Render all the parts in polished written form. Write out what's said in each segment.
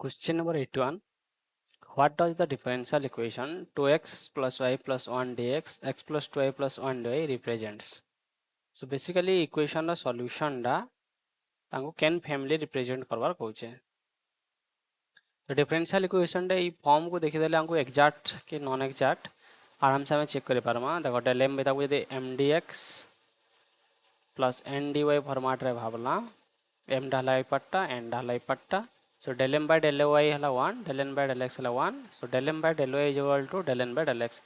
Question number 81. What does the differential equation 2x plus y plus 1 dx x plus 2y plus 1 dy represents? So basically equation ର solution ଟା ତାଙ୍କୁ କେନ୍ family represent କରବାର କହୁଛେ ତ differential equation ଟା ଏଇ form କୁ ଦେଖିଦେଲେ ଆମକୁ ଏକ୍ଜାକ୍ଟ କି ନନ୍ ଏକ୍ଜାକ୍ଟ ଆରାମସେ ଆମେ ଚେକ୍ କରିପାରମା ଦେଖ del m ତାକୁ ଯଦି mdx ପ୍ଲସ୍ n dy ଫର୍ମାଟରେ ଭାବଲା m ଟା ହେଲା ଏଇ ପାର୍ଟଟା n ଟା ହେଲା ଏଇ ପାର୍ଟଟା so del m by del y ହେଲା 1 del n by del x ହେଲା 1 so del m by del y is equal to del n by del x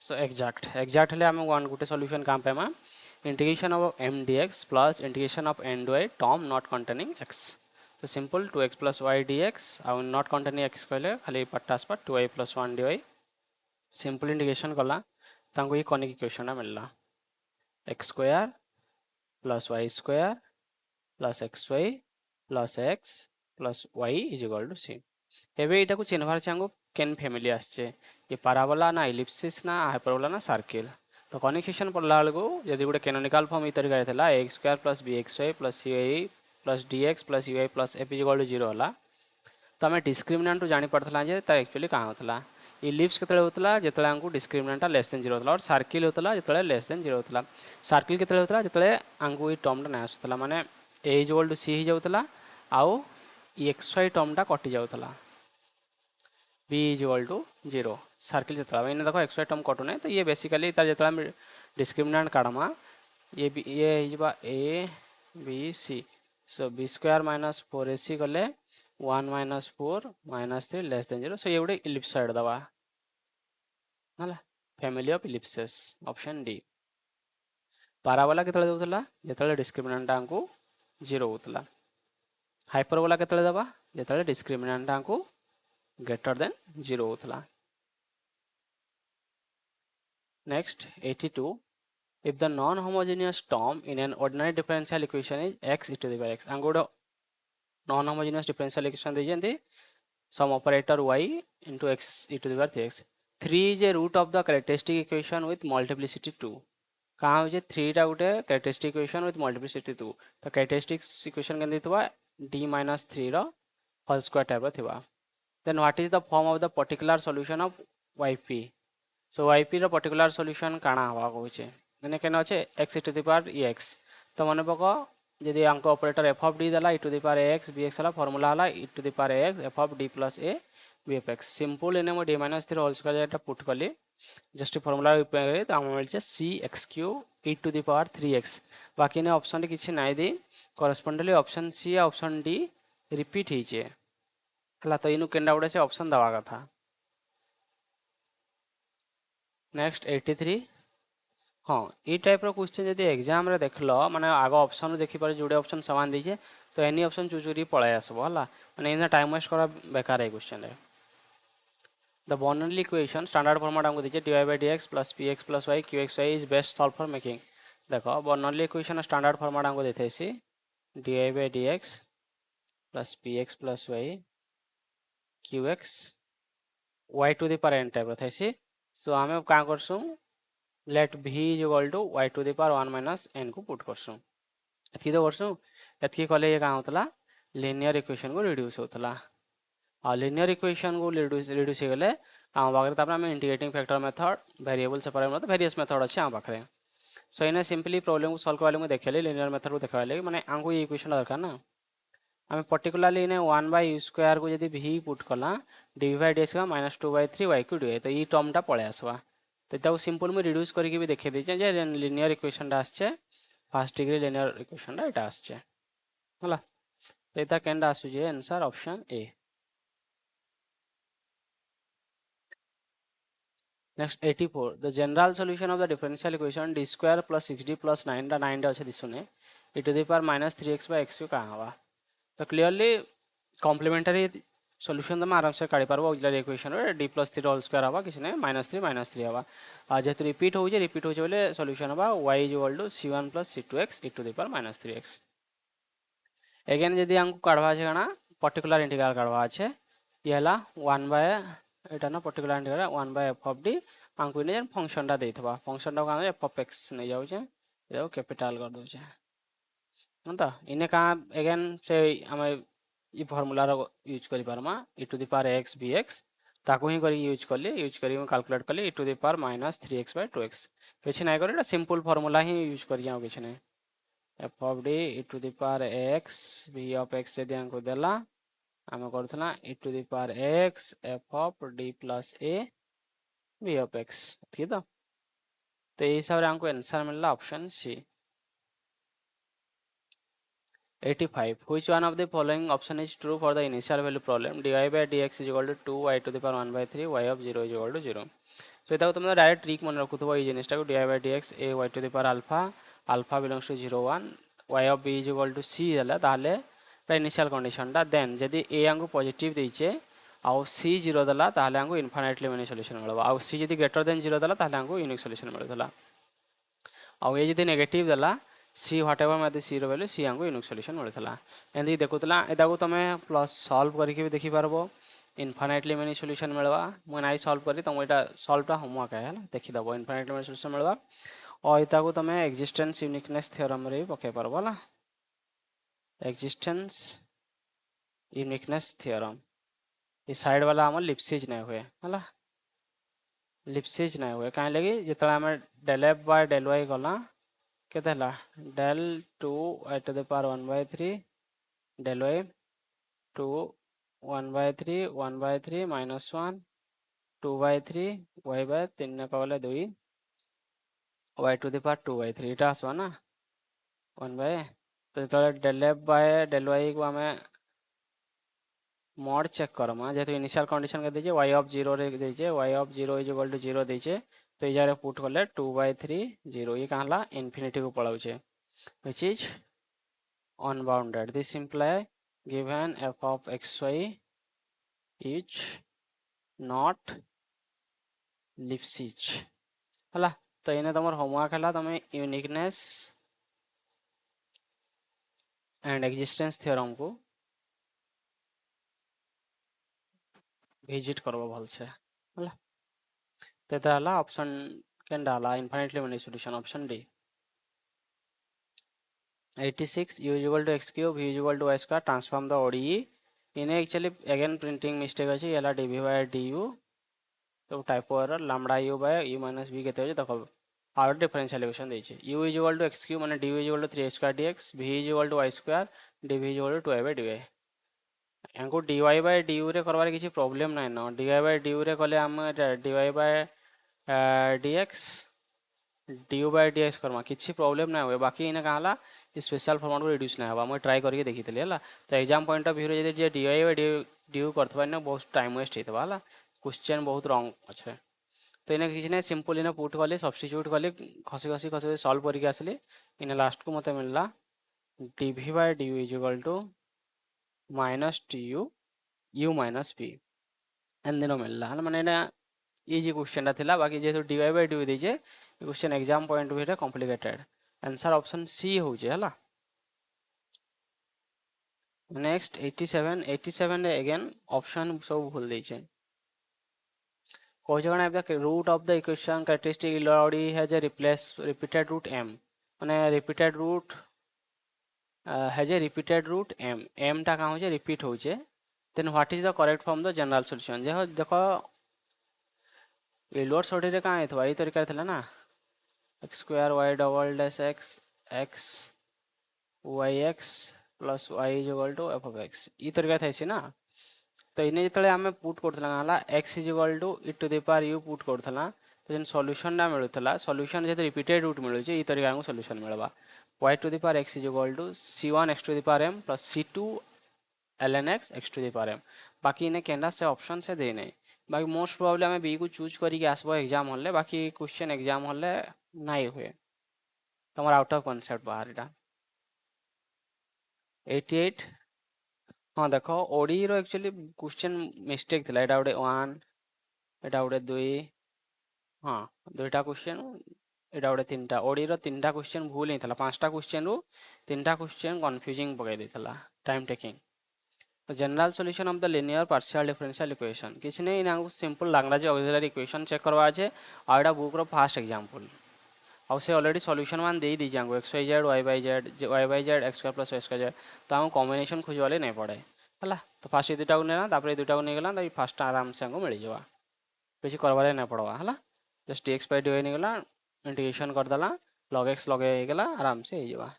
so exact ହେଲେ ଆମେ 1 गुटे सॉल्यूशन काम पाएमा integration of m dx plus integration of n dy term not containing x so simple 2x plus y dx ଆଉ not containing x कहले खाली पट्टास पर 2y plus 1 dy simple integration कला तांको ये कॉनिक इक्वेशन ना मिलला x square plus y square plus xy plus x plus y is equal to c एबे एटा को चिन्हबार चांगो केन फैमिली आछे ये पैराबोला ना इलिप्सिस ना हाइपरबोला ना सर्किल तो कॉनिक सेक्शन पढ़ला बेलको यदि गुटे कैनोनिकल फॉर्म ई तरीका रहला x square plus bxy plus cy plus dx plus uy plus f equal to 0 होला तो हमें डिस्क्रिमिनेंट जानि पड़थला जे ता एक्चुअली का होतला इलिप्स केतले होतला जेतले हमको डिस्क्रिमिनेंट लेस देन 0 होतला और सर्किल होतला जेतले लेस देन 0 होतला सर्किल केतले होतला जेतले हमको ई टर्म टा ना आसतला माने a इक्वल टू c ही जाउतला आउ xy टर्म टा कटि जाउतला b is equal to 0 circle जितना मैंने देखो xy टर्म कटू नहीं तो ये बेसिकली तार जितना हम डिस्क्रिमिनेंट काढमा ये हिजबा a b c so b square minus 4ac गले 1 minus 4 minus 3 less than 0 so ये गुटे इलिप्सॉइड दबा हला family of ellipses option D parabola केतले दउतला जेतले डिस्क्रिमिनेंट आंको 0 होतला हाइपरबोला केतले दबा जेतले डिस्क्रिमिनेंट आंको greater than 0 होतला next 82 if the non homogeneous term in an ordinary differential equation is x e to the power x angodo non homogeneous differential equation देजंती some operator y into x e to the power 3x 3 is a root of the characteristic equation with multiplicity 2 कहाँ हो जे 3 टा गुटे characteristic equation with multiplicity 2 तो characteristic equation केन दितवा d minus 3 रो whole square type रो थिबा then what is the form of the particular solution of yp so yp row particular solution काना हवा कहूचे माने केन अछि x to the power ex तो माने पको यदि अंक ऑपरेटर f of d दला e to the power ax bx वाला फार्मूला हला e to the power ax f of d plus a bfx simple एने मो d minus 3 होल स्क्वायर एटा पुट करली जस्ट फार्मूला उपयोग करे तो हम मिलचे c x cube e to the power 3x बाकी ने ऑप्शन रे किछि नाइ दे कॉरेस्पोंडली ऑप्शन c या ऑप्शन d रिपीट हिचे हला तो इनु केनडा उडे से ऑप्शन दवा कथा नेक्स्ट 83 हां ई टाइप रो क्वेश्चन यदि एग्जाम रे देखलो माने आगो ऑप्शन देखि पर जुडे ऑप्शन समान दीजे तो एनी ऑप्शन चूज करी पळे आसबो हला माने इना टाइम वेस्ट करा बेकार है क्वेश्चन रे the Bernoulli equation standard format हमको दीजिए dy by dx plus px plus y qxy is best solve for making देखो Bernoulli इक्वेशन स्टैंडर्ड फॉर्मेट हमको देथे सी dy by dx plus px plus y qx y to the power n type रहै छी सो हमें का करसु late v is equal to y to the power 1 minus n को put करसु एथि तो करसु एथि कले ये का होतला लीनियर इक्वेशन को रिड्यूस होतला और लीनियर इक्वेशन को रिड्यूस हे गले हम बागरे तापर हम integrating factor method variable separate मतलब वेरियस मेथड अछि हम बाखरे सो इने सिंपली प्रॉब्लम को सॉल्व करले मु देखले लीनियर मेथड को देखले माने आंगु ये इक्वेशन दरकार ना हमें पर्टिकुलरली इने 1 by u स्क्वायर को यदि v पुट कला d by dx का -2 by 3 y को dy तो ई टर्म टा पळे आसवा तो ताको सिंपल में रिड्यूस करके भी देखे देचे जे लीनियर इक्वेशन टा आछे फर्स्ट डिग्री लीनियर इक्वेशन टा एटा आछे हला तो एटा केनडा आसु जे answer option A next 84 the general solution of the differential equation d square plus 6d plus 9 दा 9 दा अछि दिसुने e to the power -3x by x का हवा तो क्लियरली कॉम्प्लीमेंटरी सॉल्यूशन तो आराम से काढी पारबो ऑक्सिलरी इक्वेशन रे d plus 3 होल स्क्वायर हवा किछ नै -3 हवा आ जेतु रिपीट होजे बोले सॉल्यूशन हवा y equal to c1 plus c2x e to the power -3x again यदि हमको काढवा छै गाना पर्टिकुलर इंटीग्रल काढवा छै ये हला 1 by एटा ना particular integral 1 by f of d हमको ने फंक्शन टा देथबा फंक्शन टा का f of x नै जाउ छै एओ कैपिटल कर दो छै हंता इने का अगेन से हमें ये फॉर्मूला यूज करि पारमा e to the power x bx ताकू ही करी यूज करी कैलकुलेट कली e to the power -3x/2x किछि नै करी सिंपल फॉर्मूला ही यूज करी जाओ किछि नै f of d e to the power x v of x यदि हमको देला आम करथला e to the power x f of d plus a v of x ठीक है तो ये हिसाब रे हमको आंसर मिलला option C 85 which one of the following option is true for the initial value problem dy by dx is equal to 2y to the power 1 by 3 y of 0 is equal to 0 so eta तुम direct trick मन रखुथबो ये जिनिसटा को dy by dx a y to the power alpha belongs to 0 1 y of b is equal to c हला ताले initial condition टा then जदी a हमको positive देइचे आउ c 0 दला ताले हमको इनफाइनाइटली मेनी सॉल्यूशन मिलबा आउ c जदी ग्रेटर देन 0 दला ताले हमको यूनिक सॉल्यूशन मिलथला आउ ये जदी नेगेटिव दला सी व्हाटएवर मैं सी रो वैल्यू सी हमको यूनिक सॉल्यूशन मिलथला एंदी देखुतला एदा को तमे प्लस सॉल्व करके भी देखि पारबो इनफाइनाइटली मेनी सॉल्यूशन मिलबा मु नाइ सॉल्व करी तुम एटा सॉल्व टा होमवर्क है ना देखि दबो इनफाइनाइटली मेनी सॉल्यूशन मिलबा और एता को तमे एक्जिस्टेंस यूनिकनेस थ्योरम रे पके पारबो ना एक्जिस्टेंस यूनिकनेस थ्योरम इस साइड वाला हम लिप्सिज नै हुए हला लिप्सिज नै हुए काहे लगी जेतला हम del f by del y गला केते हला del 2 y to the power 1 by 3 del y 2 1 by 3 1 by 3 minus 1 2 by 3 y by 3 ने Pawle 2 y to the power 2 by 3 इटा आसवा ना 1 by तो तले del f by del y को हमें mod चेक करमा जेतु इनिशियल कंडीशन के दीजिए y of 0 रे दीजिए y of 0 is equal to 0 दीजिए तो इजारे पुट करले 2 by 3 0 ये कहला इन्फिनिटी को पळाउछे which is unbounded this imply given f of xy is not Lipschitz हला तो इने तमर होमवर्क हला तमे यूनिकनेस एंड एक्जिस्टेंस थ्योरम को विजिट करबो भल से हला तेता हला ऑप्शन केन डाला infinitely many solution option D 86 u is equal to x cube v is equal to y square transform the ODE in actually again printing mistake अछि एला dv by du तो typo error lambda u by u minus v केते अछि देखो out differential equation दै छै u is equal to x cube माने du is equal to 3 square dx v is equal to y square dv is equal to 2y by dy हमको dy by du रे करबार किछि problem नै न dy by du रे कले हम dy by dx du by dx Karma किछि problem नै होय बाकी इने कहला स्पेशल फॉर्मेट को रिड्यूस ना हवा मैं ट्राई करके देखितले हला तो एग्जाम पॉइंट ऑफ व्यू रे जे dy by du करथबा न बहुत टाइम वेस्ट हेतबा हला क्वेश्चन बहुत रॉन्ग अच्छे तो इने किछि नै सिंपल इने पुट करले सब्स्टिट्यूट करले खसी सॉल्व करके आसले इने लास्ट को मते मिलला dv by du is equal to minus tu u minus p and देनो मिलला हला माने ना इजी क्वेश्चन ता थिला बाकी जे dy by du दै जे question exam point of view रे कॉम्प्लिकेटेड आंसर ऑप्शन सी हो जे हला नेक्स्ट 87 रे अगेन ऑप्शन सब भूल दै छै कोजगण if the root of the equation characteristic इलोडी has a repeated root m माने repeated root has a repeated root m टा का हो जे रिपीट हो जे then what is the correct form the general solution जे देखो इलोड सोडी रे का हेतबा ई तरीका थला ना x square y double dash x x yx plus y is equal to f of x ई तरीका थैसी ना तो इने जतले हमें पुट करथला हला x is equal to e to the power u put करथला तो जन सॉल्यूशन ना मिलथला सॉल्यूशन जे रिपीटेड रूट मिलु छै ई तरीका को सॉल्यूशन मिलबा y to the power x is equal to c1 x to the power m plus c2 ln x x to the power m बाकी इने केंडा से ऑप्शन से दे नै बाकी मोस्ट प्रोबब्ली हमें बी को चूज करी के आसबो एग्जाम हल्ले बाकी क्वेश्चन एग्जाम हल्ले नाइ हुए तमर आउट ऑफ कांसेप्ट बाहर इटा 88 हाँ देखो ओडी रो एक्चुअली क्वेश्चन मिस्टेक थिला एटा उडे 1 एटा उडे 2 हाँ दुईटा क्वेश्चन एटा उडे तीनटा ओडी रो तीनटा क्वेश्चन भूल नै थिला पांचटा क्वेश्चन रो तीनटा क्वेश्चन कंफ्यूजिंग पकाई देथिला टाइम टेकिंग तो general solution of the linear partial differential equation किछ नै इना simple Lagrange auxiliary equation check करवा छै आ एटा बुक रो फर्स्ट एग्जांपल आउ से already solution one they the जांगो x y z y by z x square plus y square z तो हम combination खोजवाले नहीं पड़े है। तो फास्ट ये दुटा को नेला तापर ये दुटा को नहीं गला तो फास्ट आराम से हमको मिल जावा बेसी करवाले ना पड़वा है। जस्ट dx by dy नहीं गला इंटीग्रेशन कर दला log x log a गला आराम से हो जावा।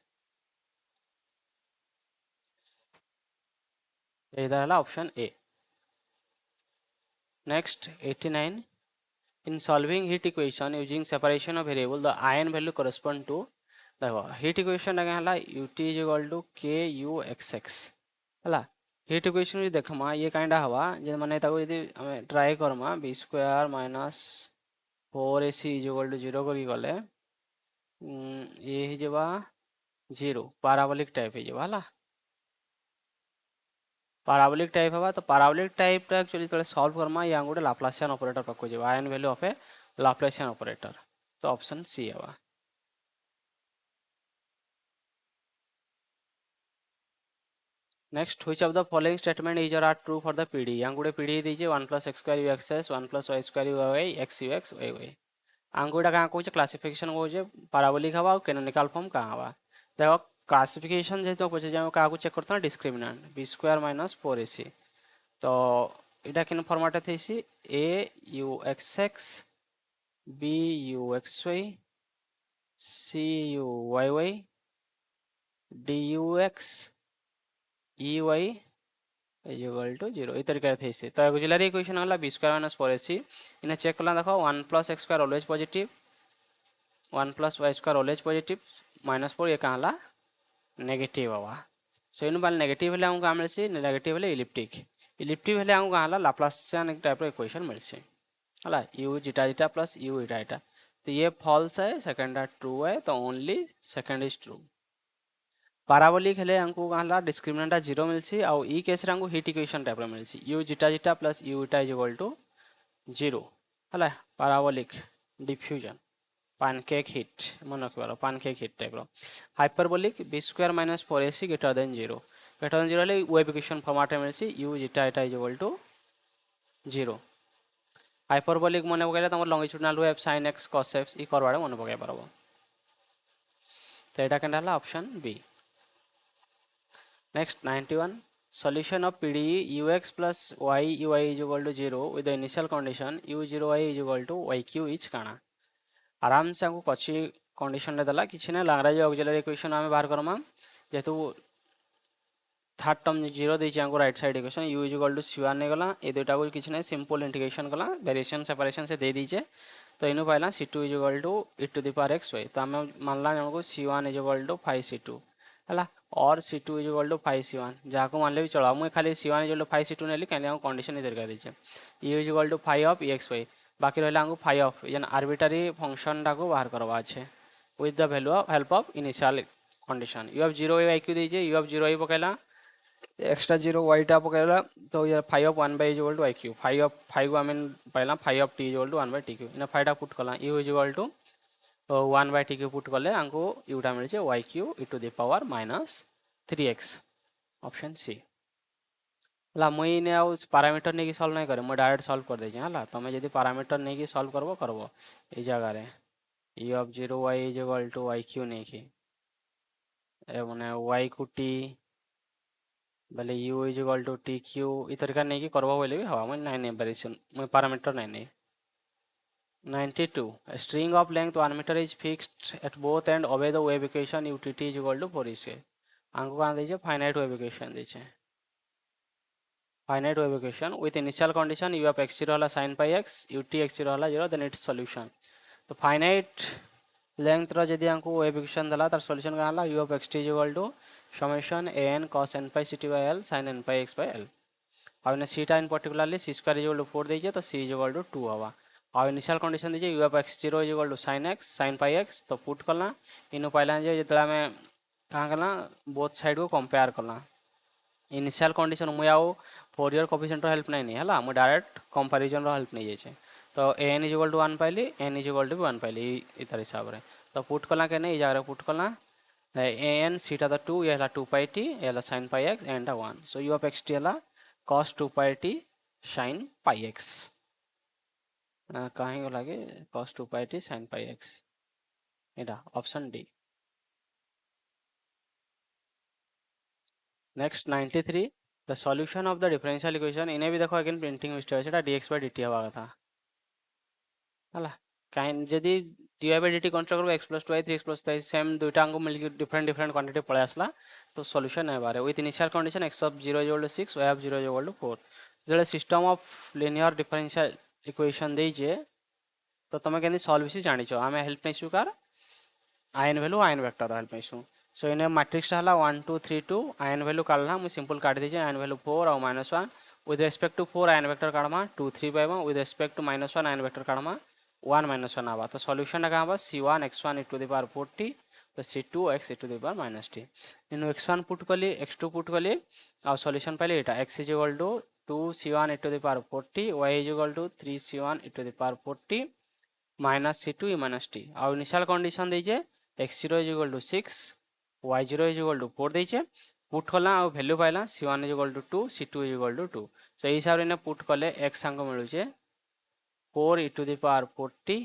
इधर है option A. Next 89 in solving heat equation using separation of variable the ion value correspond to देखो heat equation आगे हला ut is equal to k u x x हला heat equation जो देखमा ये काइंडा हवा जे माने ताको यदि हमें try Karma b square minus 4ac is equal to 0 करी गले ये ही जवा 0 parabolic type है जवा हला parabolic type हवा तो parabolic type टा एक्चुअली तले सॉल्व करमा या गोटे लाप्लासियन ऑपरेटर पक्को जवा ion value of A Laplacian operator तो ऑप्शन सी हवा। Next which of the following statement is or are true for the PD या गोटे PD दीजिए 1 plus x square uxs 1 plus y square uy x ux y y आंगुड़ा कहाँ कौन classification को parabolic हवा और कैनोनिकल फॉर्म कहाँ हवा देखो क्लासिफिकेशन जेहेतु पूछे जाए क्या चेक करते हैं discriminant B square minus 4ac तो इटा किन फॉर्मेट थे सी a u x x b u x y c u y y d u x e y is equal to 0 इस तरीके थे इसे तो ऑक्सिलरी इक्वेशन होला b स्क्वायर माइनस 4ac इन्हें चेक करला देखो 1 plus x square always positive 1 plus y square always positive -4 ये कहाँ ला नेगेटिव हवा सो इन बाल नेगेटिव हेले हमको मिल सी नेगेटिव हेले इलिप्टिक हेले हमको कहाँ ला लाप्लासियन एक टाइप रो इक्वेशन मिल सी हला u zeta zeta plus u इटा इटा तो ये फॉल्स है सेकंड है ट्रू है तो only second is true. Parabolic हेले हमको कहाँ ला डिस्क्रिमिनेंट 0 मिल सी और ई केस रे हमको हीट इक्वेशन टाइप रो मिल सी u zeta zeta plus u eta is equal to 0 हला पाराबोलिक डिफ्यूजन pancake heat मन रखिबार pancake heat टाइप रो hyperbolic b square minus 4ac greater than 0 हेले वेव इक्वेशन फॉर्मेट में मिलसी u zeta eta is equal to 0 hyperbolic मन पकैले तमर longitudinal wave sin x cos x ई करबाडे मन पकै परबो तो एटा केनला हला option B. Next 91 solution of PDE ux plus y uy is equal to 0 with the initial condition u0y is equal to yq is काना आराम से हमको कच्ची कंडीशन देला किसी ने लाग्राज ऑक्सिलरी इक्वेशन आमे बाहर करमा जेतु थर्ड टर्म 0 देछि हमको right side equation u is equal to c1 ने गला ए दुटा को किसी ने सिंपल इंटीग्रेशन कला वेरिएशन सेपरेशन से दे दीजिए तो इनु पाइला c2 is equal to e to the power xy तो हमें मानला हमको c1 is equal to 5c2 हला और c2 is equal to 5c1 जहाँ को मान ले भी चला मुझे खाली c1 is equal to 5c2 नेली कहले हम कंडीशन इधर कर दीजिए u is equal to 5 of exy बाकी रहला हमको 5 of यानी आर्बिट्ररी फंक्शन टा को बाहर करवा छे with the value of help of initial condition u of 0 y q दीजिए u of 0 y पकेला एक्स्ट्रा 0 y टा पकेला तो ये 5 of 1 by is equal to iq 5 of 5 I mean पहला 5 of t is equal to 1 by tq इन 5 टा put कला u is equal to 1 by tq put कले हमको u टा मिल छे yq e to the power minus 3x option C हला मुई ने आउ पैरामीटर ने की सॉल्व नहीं करे मैं डायरेक्ट सॉल्व कर दे छी हला तमे यदि पैरामीटर ने की सॉल्व करबो ए जगह रे e of 0 y is equal to yq ने की ए माने y को t भले u is equal to tq इ तरीका नहीं की करबो बोले भी हवा मैं नहीं वेरिएशन मैं पैरामीटर नहीं 92 a string of length 1 meter is fixed at both end obey the wave equation ut is equal to 4 हमको कहाँ दीजिए फाइनाइट वेव इक्वेशन दीजिए finite wave equation with initial condition u of x0 होला sin pi x ut x0 होला 0 then it's solution तो finite length रो जदी हमको wave equation दला तार सॉल्यूशन कहाँ होला u of xt is equal to summation an cos n pi ct by l sin n pi x by l और ने c टा in particularly c square is equal to 4 दीजिए तो c is equal to 2 हवा और initial condition दीजिए u of x0 is equal to sin x sin pi x तो put करना इनु पहला जे जतला में कहाँ करना बोथ साइड को कंपेयर करना इनिशियल कंडीशन मुझे आओ फोरियर कोफिशिएंट हेल्प नहीं है मुझे डायरेक्ट कंपैरिजन हेल्प नहीं जाए तो n is equal to 1 पाइली n is equal to 1 पाइली इतर हिसाब रे तो पुट कला के नहीं जगह पुट कला an सीटा तो 2 ये ला 2 pi t ये ला sin pi x and 1 so u of xt La cos 2 pi t sin pi x कहीं को लगे cos 2 pi t sin pi x इटा option D. Next 93 the solution of the differential equation इन्हें भी देखो again printing mistake है dx by dt हवा कथा हला काइन जदी dy by dt कंस्ट्रक्ट करो x plus 2y 3x plus 3 same दुईटा को मिलके डिफरेंट डिफरेंट क्वांटिटी पळे आसला तो सॉल्यूशन है बारे with initial condition x of 0 equal to 6 y of 0 equal to 4 जले system of linear differential equation देइजे तो तुम केनी सॉल्व से जानि छो हमें हेल्प नहीं सुकार eigen value eigen vector help नहीं सु सो इने मैट्रिक्स हला 1 2 3 2 आयन वैल्यू काढला मु सिंपल काढ दीजे आयन वैल्यू 4 और -1 with respect to 4 eigen vector काढमा 2 3 पाइबा with respect to -1 eigen vector काढमा 1 -1 आवा तो सॉल्यूशन का आवा c1 x1 e to the power 40 plus c2 x e to the power -t Eno x1 put कली x2 पुट कली और सॉल्यूशन पहले एटा x is equal to 2 c1 e to the power 40 y is equal to 3 c1 e to the power 40 minus c2 e minus t और initial condition दीजिए x0 is equal to 6 y0 is equal to 4 दीजिए put कला और value Pila c1 is equal to 2 c2 is equal to 2 सो यही हिसाब रे put कले x संग मिलु छे 4 e to the power 40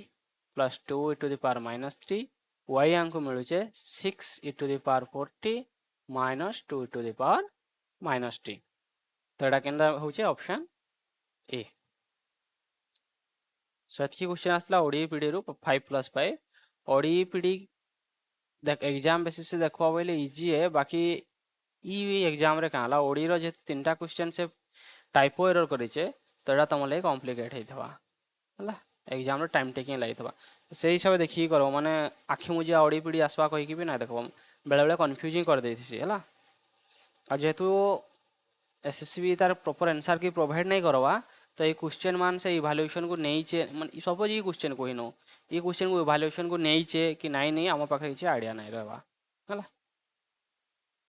plus 2 e to the power minus 3 y अंक मिलु छे 6 e to the power 40 minus 2 e to the power minus t तो एटा केनदा होचे ऑप्शन ए सो एतकी क्वेश्चन आसला ओडी पीडी रु 5+5 ओडी पीडी देख एग्जाम बेसिस से देखवा बोले इजी है बाकी ई एग्जाम रे काला ओडी रो जे तीनटा क्वेश्चन से टाइपो एरर करिचे तो एटा तुम लगे कॉम्प्लिकेट हेथवा हला एग्जाम रे टाइम टेकिंग लागिथवा से हिसाब देखि करो माने आखि मुजिया ओडी पीडी आसवा कहि कि भी ना देखो बेले बेले कंफ्यूजिंग कर देथिसी हला आ जेतु एसएससी तार प्रॉपर आंसर की प्रोवाइड नहीं करवा तो ये क्वेश्चन मान से इवैल्यूएशन को नहीं चे माने सपोज ये क्वेश्चन को हिनो ये क्वेश्चन को इवैल्यूएशन को नहीं चे कि नहीं आम पाखे किसी आइडिया नहीं रहवा हला